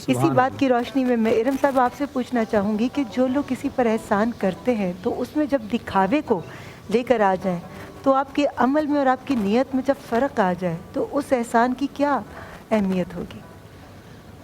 इसी बात की रोशनी में मैं इरम साहब आपसे पूछना चाहूँगी कि जो लोग किसी पर एहसान करते हैं तो उसमें जब दिखावे को लेकर आ जाएं तो आपके अमल में और आपकी नीयत में जब फ़र्क आ जाए तो उस एहसान की क्या अहमियत होगी?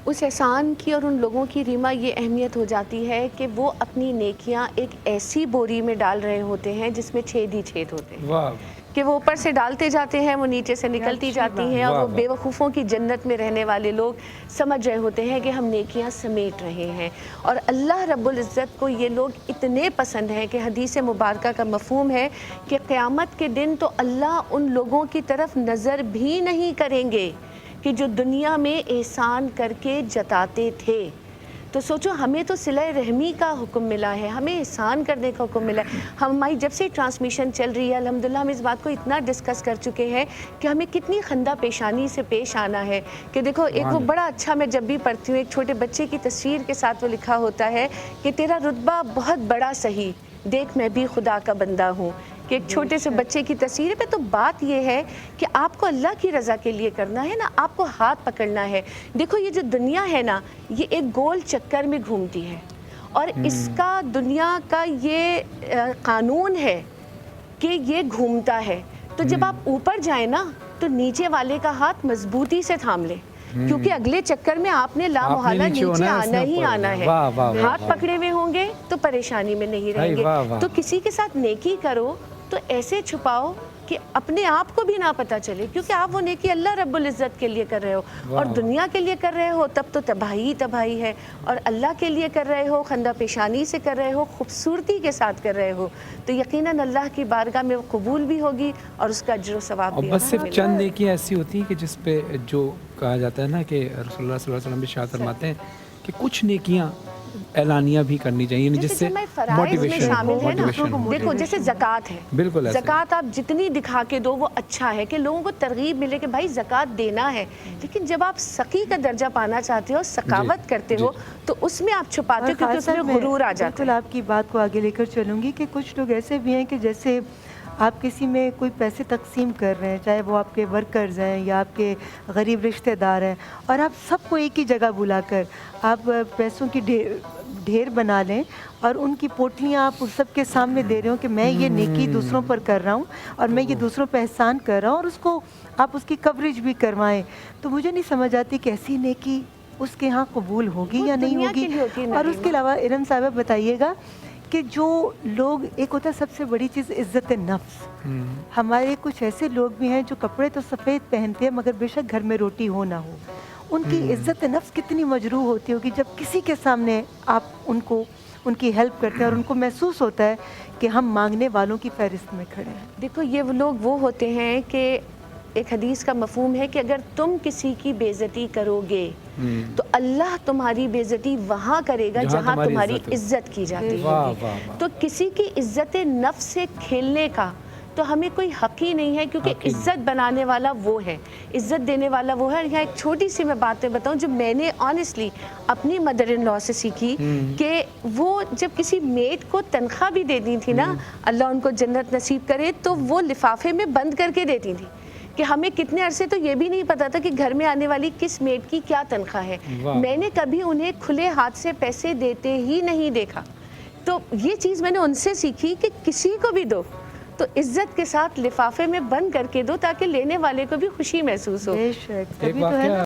उस एहसान की और उन लोगों की रीमा ये अहमियत हो जाती है कि वो अपनी नेकियां एक ऐसी बोरी में डाल रहे होते हैं जिसमें छेद ही छेद होते हैं। वाह कि वो ऊपर से डालते जाते हैं, वो नीचे से निकलती जाती हैं, और वो बेवकूफ़ों की जन्नत में रहने वाले लोग समझ रहे होते हैं कि हम नेकियां समेट रहे हैं। और अल्लाह रब्बुल इज़्ज़त को ये लोग इतने पसंद हैं कि हदीस मुबारका का मफ़हूम है कि क़यामत के दिन तो अल्लाह उन लोगों की तरफ नज़र भी नहीं करेंगे कि जो दुनिया में एहसान करके जताते थे। तो सोचो, हमें तो सिला रहमी का हुक्म मिला है, हमें एहसान करने का हुक्म मिला है। हमारी जब से ट्रांसमिशन चल रही है अल्हम्दुलिल्लाह हम इस बात को इतना डिस्कस कर चुके हैं कि हमें कितनी खंदा पेशानी से पेश आना है। कि देखो, एक वो बड़ा अच्छा, मैं जब भी पढ़ती हूँ, एक छोटे बच्चे की तस्वीर के साथ वो लिखा होता है कि तेरा रुतबा बहुत बड़ा सही, देख मैं भी खुदा का बंदा हूँ। कि एक छोटे से बच्चे की तस्वीर पे। तो बात ये है कि आपको अल्लाह की रज़ा के लिए करना है ना, आपको हाथ पकड़ना है। देखो, ये जो दुनिया है ना, ये एक गोल चक्कर में घूमती है और इसका दुनिया का ये कानून है कि ये घूमता है। तो जब आप ऊपर जाए ना तो नीचे वाले का हाथ मजबूती से थाम ले, क्योंकि अगले चक्कर में आपने लामोहल्ला नीचे आना ही आना है। हाथ पकड़े हुए होंगे तो परेशानी में नहीं रहेंगे। तो किसी के साथ नेकी करो तो ऐसे छुपाओ कि अपने आप को भी ना पता चले, क्योंकि आप वो नेकी अल्लाह रब्बुल इज़्ज़त के लिए कर रहे हो। और दुनिया के लिए कर रहे हो तब तो तबाही तबाही है, और अल्लाह के लिए कर रहे हो, खंदा पेशानी से कर रहे हो, खूबसूरती के साथ कर रहे हो, तो यकीनन अल्लाह की बारगाह में वो कबूल भी होगी और उसका अज्र सवाब भी। बस सिर्फ चंद नेकियां ऐसी होती हैं कि जिस पे जो कहा जाता है ना कि रसूलुल्लाह सल्लल्लाहु अलैहि वसल्लम भी इरशाद फरमाते हैं कि कुछ नेकियां ऐलानिया भी करनी चाहिए, जिससे मोटिवेशन है ना। देखो, जैसे ज़कात है, बिल्कुल ज़कात आप जितनी दिखा के दो वो अच्छा है कि लोगों को तरगीब मिले कि भाई ज़कात देना है। लेकिन जब आप सकी का दर्जा पाना चाहते हो, सकावत करते हो, तो उसमें आप छुपाते हो क्योंकि उसमें गुरूर आ जाता है। बिल्कुल आपकी बात को आगे लेकर चलूँगी कि कुछ लोग ऐसे भी हैं कि जैसे आप किसी में कोई पैसे तकसीम कर रहे हैं, चाहे वो आपके वर्कर्स हैं या आपके गरीब रिश्तेदार हैं, और आप सबको एक ही जगह बुलाकर आप पैसों की ढेर बना लें और उनकी पोटलियाँ आप उस सब के सामने दे रहे हो कि मैं ये नेकी दूसरों पर कर रहा हूँ और मैं ये दूसरों पर एहसान कर रहा हूँ, और उसको आप उसकी कवरेज भी करवाएं। तो मुझे नहीं समझ आती कि ऐसी नेकी उसके यहाँ कबूल होगी या नहीं होगी। और उसके अलावा इरम साहब बताइएगा कि जो लोग, एक होता है सबसे बड़ी चीज़ इज़्ज़त नफ्स। हमारे कुछ ऐसे लोग भी हैं जो कपड़े तो सफ़ेद पहनते हैं मगर बेशक घर में रोटी हो ना हो, उनकी इज़्ज़त नफ्स कितनी मजरूह होती होगी जब किसी के सामने आप उनको उनकी हेल्प करते हैं और उनको महसूस होता है कि हम मांगने वालों की फहरिस्त में खड़े हैं। देखो, ये वो लोग वो होते हैं कि एक हदीस का मफहूम है कि अगर तुम किसी की बेइज्जती करोगे तो अल्लाह तुम्हारी बेइज्जती वहाँ करेगा जहाँ तुम्हारी इज्जत की जाती है। तो किसी की इज्जत नफ्स से खेलने का तो हमें कोई हक ही नहीं है, क्योंकि इज्जत बनाने वाला वो है, इज्जत देने वाला वो है। यहाँ एक छोटी सी मैं बातें बताऊँ जो मैंने ऑनेस्टली अपनी मदर इन लॉ से सीखी कि वो जब किसी मेड को तनख्वाह भी देती थी ना, अल्लाह उनको जन्नत नसीब करे, तो वो लिफाफे में बंद करके देती थी कि हमें कितने अरसे तो ये भी नहीं पता था कि घर में आने वाली किस मेड की क्या तनख्वाह है। मैंने कभी उन्हें खुले हाथ से पैसे देते ही नहीं देखा। तो ये चीज़ मैंने उनसे सीखी कि किसी को भी दो तो इज्जत के साथ लिफाफे में बंद करके दो, ताकि लेने वाले को भी खुशी महसूस हो। बेशक, तभी तो है ना।